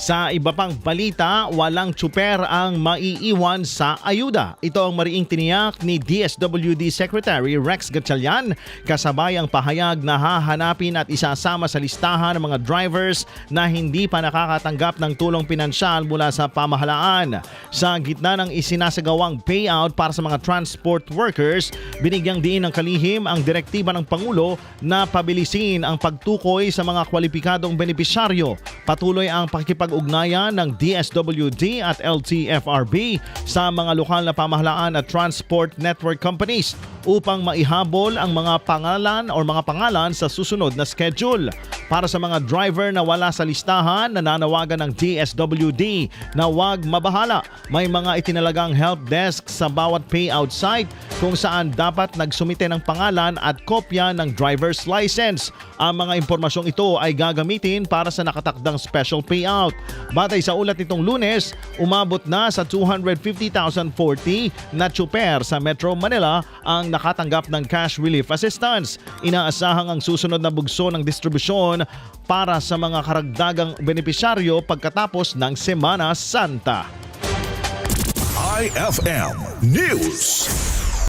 Sa iba pang balita, walang tsuper ang maiiwan sa ayuda. Ito ang mariing tiniyak ni DSWD Secretary Rex Gatchalian kasabay ang pahayag na hahanapin at isasama sa listahan ng mga drivers na hindi pa nakakatanggap ng tulong pinansyal mula sa pamahalaan. Sa gitna ng isinasagawang payout para sa mga transport workers, binigyang diin ng kalihim ang direktiba ng Pangulo na pabilisin ang pagtukoy sa mga kwalipikadong benepisyaryo. Patuloy ang pakikipag-ugnayan ng DSWD at LTFRB sa mga lokal na pamahalaan at transport network companies upang maihabol ang mga pangalan sa susunod na schedule. Para sa mga driver na wala sa listahan, nananawagan ng DSWD na huwag mabahala. May mga itinalagang help desk sa bawat payout site kung saan dapat nagsumite ng pangalan at kopya ng driver's license. Ang mga impormasyong ito ay gagamitin para sa nakatakdang special payout. Batay sa ulat nitong Lunes, umabot na sa 250,040 na tsuper sa Metro Manila ang nakatanggap ng cash relief assistance. Inaasahang ang susunod na bugso ng distribusyon para sa mga karagdagang benepisyaryo pagkatapos ng Semana Santa. IFM News.